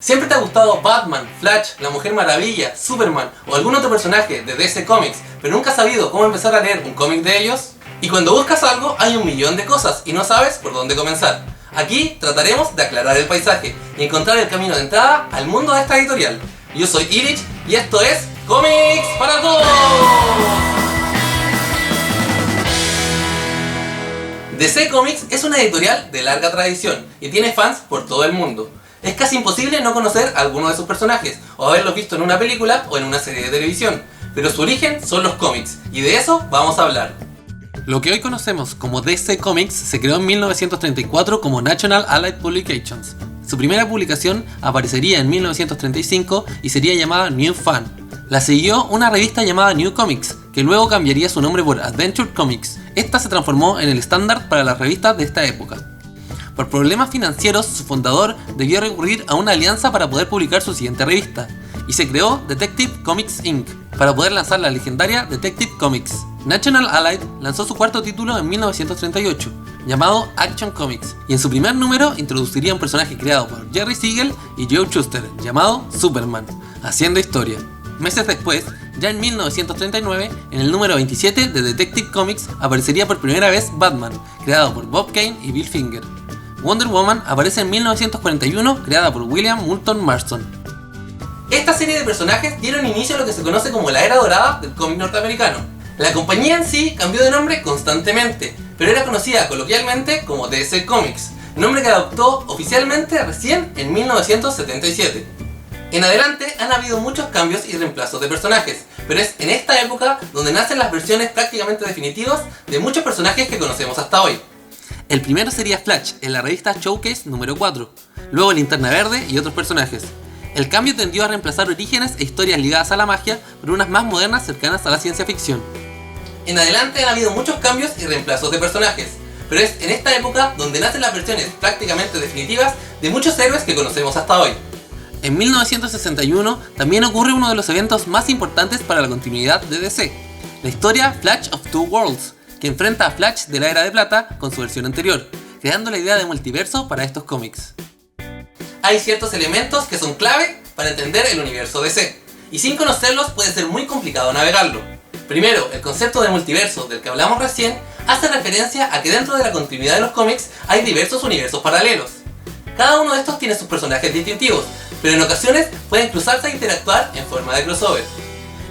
¿Siempre te ha gustado Batman, Flash, la Mujer Maravilla, Superman o algún otro personaje de DC Comics, pero nunca has sabido cómo empezar a leer un cómic de ellos? Y cuando buscas algo hay un millón de cosas y no sabes por dónde comenzar. Aquí trataremos de aclarar el paisaje y encontrar el camino de entrada al mundo de esta editorial. Yo soy Illich y esto es Comics para Todos. DC Comics es una editorial de larga tradición y tiene fans por todo el mundo. Es casi imposible no conocer a alguno de sus personajes o haberlos visto en una película o en una serie de televisión, pero su origen son los cómics y de eso vamos a hablar. Lo que hoy conocemos como DC Comics se creó en 1934 como National Allied Publications. Su primera publicación aparecería en 1935 y sería llamada New Fan. La siguió una revista llamada New Comics, que luego cambiaría su nombre por Adventure Comics. Esta se transformó en el estándar para las revistas de esta época. Por problemas financieros, su fundador debió recurrir a una alianza para poder publicar su siguiente revista, y se creó Detective Comics Inc. para poder lanzar la legendaria Detective Comics. National Allied lanzó su cuarto título en 1938, llamado Action Comics, y en su primer número introduciría un personaje creado por Jerry Siegel y Joe Shuster, llamado Superman, haciendo historia. Meses después, ya en 1939, en el número 27 de Detective Comics aparecería por primera vez Batman, creado por Bob Kane y Bill Finger. Wonder Woman aparece en 1941, creada por William Moulton Marston. Esta serie de personajes dieron inicio a lo que se conoce como la era dorada del cómic norteamericano. La compañía en sí cambió de nombre constantemente, pero era conocida coloquialmente como DC Comics, nombre que adoptó oficialmente recién en 1977. En adelante han habido muchos cambios y reemplazos de personajes, pero es en esta época donde nacen las versiones prácticamente definitivas de muchos personajes que conocemos hasta hoy. El primero sería Flash en la revista Showcase número 4, luego Linterna Verde y otros personajes. El cambio tendió a reemplazar orígenes e historias ligadas a la magia por unas más modernas cercanas a la ciencia ficción. En adelante han habido muchos cambios y reemplazos de personajes, pero es en esta época donde nacen las versiones prácticamente definitivas de muchos héroes que conocemos hasta hoy. En 1961 también ocurre uno de los eventos más importantes para la continuidad de DC, la historia Flash of Two Worlds, que enfrenta a Flash de la Era de Plata con su versión anterior, creando la idea de multiverso para estos cómics. Hay ciertos elementos que son clave para entender el universo DC, y sin conocerlos puede ser muy complicado navegarlo. Primero, el concepto de multiverso del que hablamos recién hace referencia a que dentro de la continuidad de los cómics hay diversos universos paralelos. Cada uno de estos tiene sus personajes distintivos, pero en ocasiones pueden cruzarse e interactuar en forma de crossover.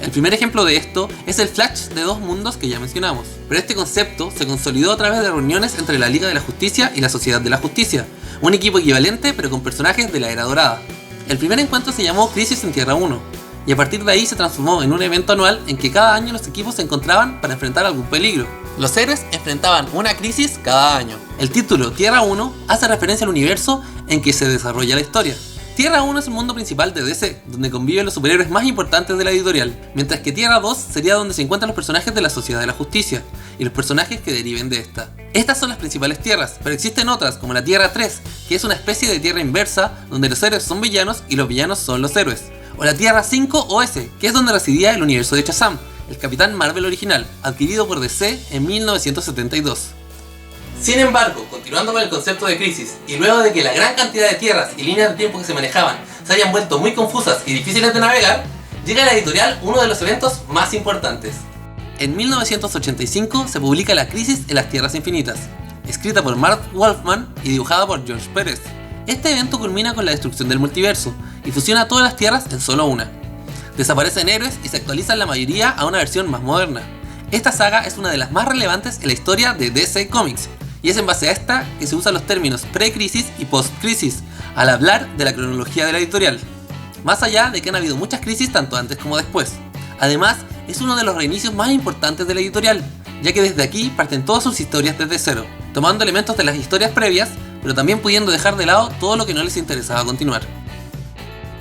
El primer ejemplo de esto es el Flash de dos mundos que ya mencionamos, pero este concepto se consolidó a través de reuniones entre la Liga de la Justicia y la Sociedad de la Justicia, un equipo equivalente pero con personajes de la Era Dorada. El primer encuentro se llamó Crisis en Tierra 1, y a partir de ahí se transformó en un evento anual en que cada año los equipos se encontraban para enfrentar algún peligro. Los héroes enfrentaban una crisis cada año. El título Tierra 1 hace referencia al universo en que se desarrolla la historia. Tierra 1 es el mundo principal de DC, donde conviven los superhéroes más importantes de la editorial, mientras que Tierra 2 sería donde se encuentran los personajes de la Sociedad de la Justicia y los personajes que deriven de esta. Estas son las principales tierras, pero existen otras como la Tierra 3, que es una especie de tierra inversa donde los héroes son villanos y los villanos son los héroes, o la Tierra 5 OS, que es donde residía el universo de Shazam, el Capitán Marvel original, adquirido por DC en 1972. Sin embargo, continuando con el concepto de crisis, y luego de que la gran cantidad de tierras y líneas de tiempo que se manejaban se hayan vuelto muy confusas y difíciles de navegar, llega a la editorial uno de los eventos más importantes. En 1985 se publica La Crisis en las Tierras Infinitas, escrita por Marv Wolfman y dibujada por George Pérez. Este evento culmina con la destrucción del multiverso y fusiona todas las tierras en solo una. Desaparecen héroes y se actualizan la mayoría a una versión más moderna. Esta saga es una de las más relevantes en la historia de DC Comics, y es en base a esta que se usan los términos pre-crisis y post-crisis al hablar de la cronología de la editorial, más allá de que han habido muchas crisis tanto antes como después. Además, es uno de los reinicios más importantes de la editorial, ya que desde aquí parten todas sus historias desde cero, tomando elementos de las historias previas, pero también pudiendo dejar de lado todo lo que no les interesaba continuar.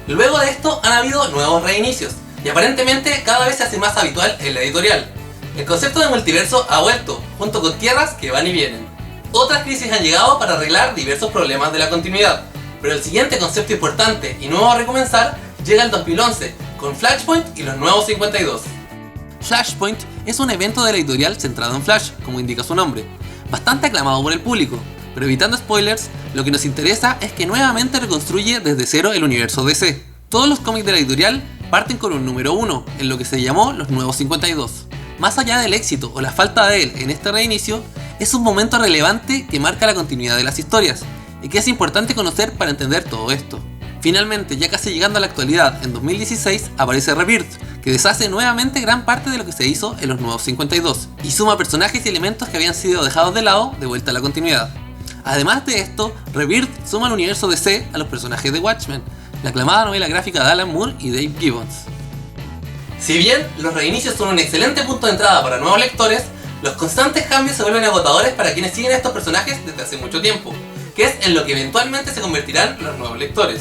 Luego de esto han habido nuevos reinicios, y aparentemente cada vez se hace más habitual en la editorial. El concepto de multiverso ha vuelto, junto con tierras que van y vienen. Otras crisis han llegado para arreglar diversos problemas de la continuidad, pero el siguiente concepto importante y nuevo a recomenzar llega el 2011, con Flashpoint y los Nuevos 52. Flashpoint es un evento de la editorial centrado en Flash, como indica su nombre, bastante aclamado por el público, pero evitando spoilers, lo que nos interesa es que nuevamente reconstruye desde cero el universo DC. Todos los cómics de la editorial parten con un número 1, en lo que se llamó los Nuevos 52. Más allá del éxito o la falta de él en este reinicio, es un momento relevante que marca la continuidad de las historias, y que es importante conocer para entender todo esto. Finalmente, ya casi llegando a la actualidad, en 2016 aparece Rebirth, que deshace nuevamente gran parte de lo que se hizo en los Nuevos 52, y suma personajes y elementos que habían sido dejados de lado de vuelta a la continuidad. Además de esto, Rebirth suma al universo DC a los personajes de Watchmen, la aclamada novela gráfica de Alan Moore y Dave Gibbons. Si bien los reinicios son un excelente punto de entrada para nuevos lectores, los constantes cambios se vuelven agotadores para quienes siguen a estos personajes desde hace mucho tiempo, que es en lo que eventualmente se convertirán los nuevos lectores.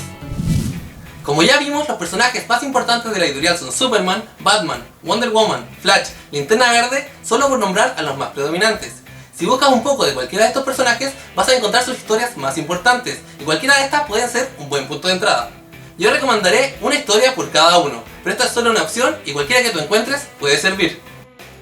Como ya vimos, los personajes más importantes de la editorial son Superman, Batman, Wonder Woman, Flash, Linterna Verde, solo por nombrar a los más predominantes. Si buscas un poco de cualquiera de estos personajes, vas a encontrar sus historias más importantes, y cualquiera de estas pueden ser un buen punto de entrada. Yo recomendaré una historia por cada uno, pero esta es solo una opción y cualquiera que tú encuentres puede servir.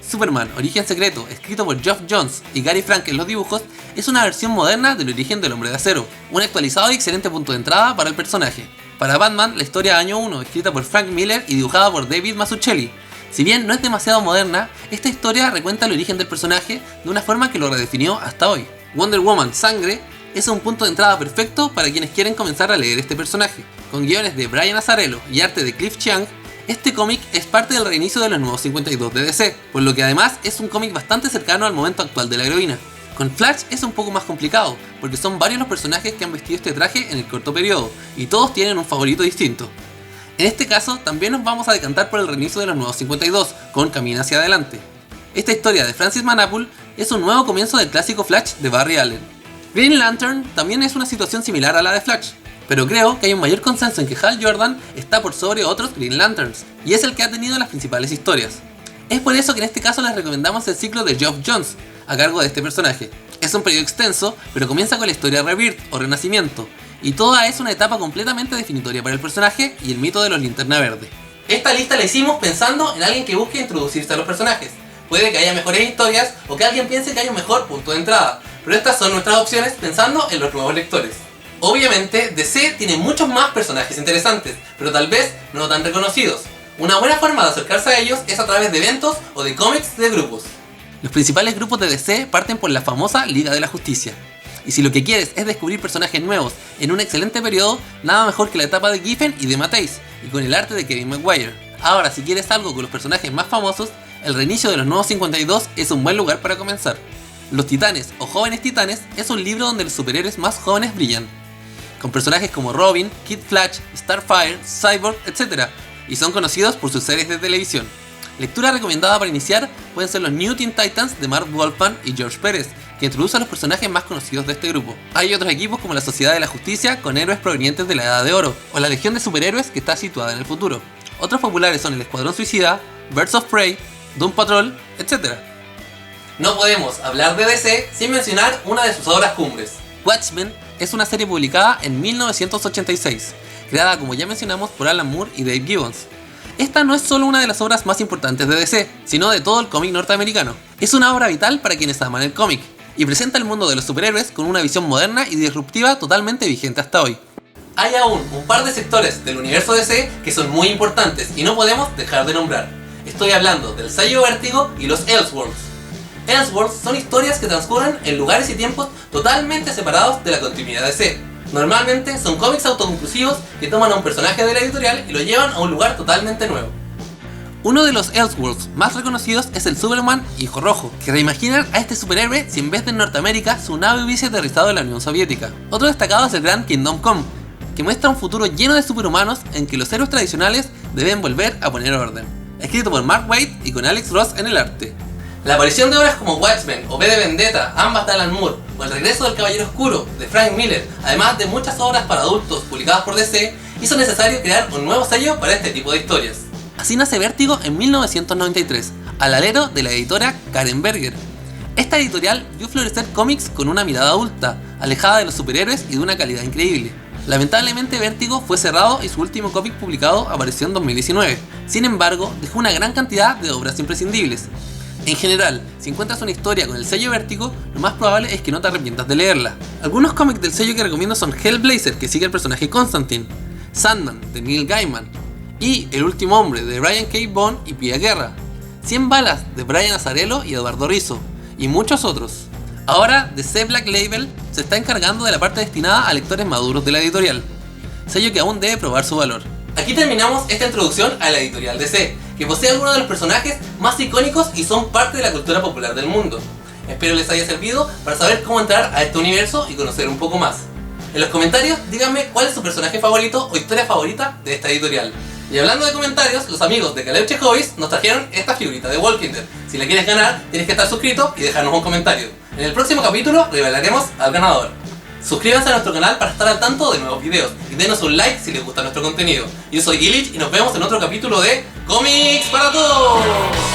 Superman, Origen Secreto, escrito por Geoff Johns y Gary Frank en los dibujos, es una versión moderna del origen del Hombre de Acero, un actualizado y excelente punto de entrada para el personaje. Para Batman, la historia Año 1, escrita por Frank Miller y dibujada por David Mazzucchelli. Si bien no es demasiado moderna, esta historia recuenta el origen del personaje de una forma que lo redefinió hasta hoy. Wonder Woman, Sangre, es un punto de entrada perfecto para quienes quieren comenzar a leer este personaje. Con guiones de Brian Azzarello y arte de Cliff Chiang, este cómic es parte del reinicio de los Nuevos 52 de DC, por lo que además es un cómic bastante cercano al momento actual de la heroína. Con Flash es un poco más complicado, porque son varios los personajes que han vestido este traje en el corto periodo, y todos tienen un favorito distinto. En este caso, también nos vamos a decantar por el reinicio de los Nuevos 52, con Camina hacia adelante. Esta historia de Francis Manapul es un nuevo comienzo del clásico Flash de Barry Allen. Green Lantern también es una situación similar a la de Flash, pero creo que hay un mayor consenso en que Hal Jordan está por sobre otros Green Lanterns, y es el que ha tenido las principales historias. Es por eso que en este caso les recomendamos el ciclo de Geoff Johns, a cargo de este personaje. Es un periodo extenso, pero comienza con la historia Rebirth o Renacimiento, y toda es una etapa completamente definitoria para el personaje y el mito de los Linterna Verde. Esta lista la hicimos pensando en alguien que busque introducirse a los personajes. Puede que haya mejores historias o que alguien piense que hay un mejor punto de entrada, pero estas son nuestras opciones pensando en los nuevos lectores. Obviamente, DC tiene muchos más personajes interesantes, pero tal vez no tan reconocidos. Una buena forma de acercarse a ellos es a través de eventos o de cómics de grupos. Los principales grupos de DC parten por la famosa Liga de la Justicia. Y si lo que quieres es descubrir personajes nuevos en un excelente periodo, nada mejor que la etapa de Giffen y de Matthijs, y con el arte de Kevin Maguire. Ahora, si quieres algo con los personajes más famosos, el reinicio de los Nuevos 52 es un buen lugar para comenzar. Los Titanes o Jóvenes Titanes es un libro donde los superhéroes más jóvenes brillan, con personajes como Robin, Kid Flash, Starfire, Cyborg, etc. y son conocidos por sus series de televisión. Lectura recomendada para iniciar pueden ser los New Teen Titans de Mark Wolfman y George Pérez, que introduce a los personajes más conocidos de este grupo. Hay otros equipos como la Sociedad de la Justicia con héroes provenientes de la Edad de Oro, o la Legión de Superhéroes que está situada en el futuro. Otros populares son el Escuadrón Suicida, Birds of Prey, Doom Patrol, etc. No podemos hablar de DC sin mencionar una de sus obras cumbres. Watchmen es una serie publicada en 1986, creada como ya mencionamos por Alan Moore y Dave Gibbons. Esta no es solo una de las obras más importantes de DC, sino de todo el cómic norteamericano. Es una obra vital para quienes aman el cómic, y presenta el mundo de los superhéroes con una visión moderna y disruptiva totalmente vigente hasta hoy. Hay aún un par de sectores del universo DC que son muy importantes y no podemos dejar de nombrar. Estoy hablando del sello Vértigo y los Elseworlds. Elseworlds son historias que transcurren en lugares y tiempos totalmente separados de la continuidad DC. Normalmente son cómics autoconclusivos que toman a un personaje de la editorial y lo llevan a un lugar totalmente nuevo. Uno de los Elseworlds más reconocidos es el Superman Hijo Rojo, que reimaginan a este superhéroe si en vez de en Norteamérica su nave hubiese aterrizado en la Unión Soviética. Otro destacado es el Gran Kingdom Come, que muestra un futuro lleno de superhumanos en que los héroes tradicionales deben volver a poner orden. Escrito por Mark Waid y con Alex Ross en el arte. La aparición de obras como Watchmen o V de Vendetta, ambas de Alan Moore, o El regreso del Caballero Oscuro, de Frank Miller, además de muchas obras para adultos publicadas por DC, hizo necesario crear un nuevo sello para este tipo de historias. Así nace Vértigo en 1993, al alero de la editora Karen Berger. Esta editorial vio florecer cómics con una mirada adulta, alejada de los superhéroes y de una calidad increíble. Lamentablemente Vértigo fue cerrado y su último cómic publicado apareció en 2019. Sin embargo, dejó una gran cantidad de obras imprescindibles. En general, si encuentras una historia con el sello Vértigo, lo más probable es que no te arrepientas de leerla. Algunos cómics del sello que recomiendo son Hellblazer, que sigue al personaje Constantine, Sandman, de Neil Gaiman, y El último hombre, de Brian K. Vaughan y Pia Guerra, 100 balas, de Brian Azzarello y Eduardo Rizzo, y muchos otros. Ahora, DC Black Label se está encargando de la parte destinada a lectores maduros de la editorial, sello que aún debe probar su valor. Aquí terminamos esta introducción a la editorial DC, que posee algunos de los personajes más icónicos y son parte de la cultura popular del mundo. Espero les haya servido para saber cómo entrar a este universo y conocer un poco más. En los comentarios díganme cuál es su personaje favorito o historia favorita de esta editorial. Y hablando de comentarios, los amigos de Caleuche Hobbies nos trajeron esta figurita de Walking Dead. Si la quieres ganar, tienes que estar suscrito y dejarnos un comentario. En el próximo capítulo revelaremos al ganador. Suscríbanse a nuestro canal para estar al tanto de nuevos videos y denos un like si les gusta nuestro contenido. Yo soy Illich y nos vemos en otro capítulo de Comics para Todos.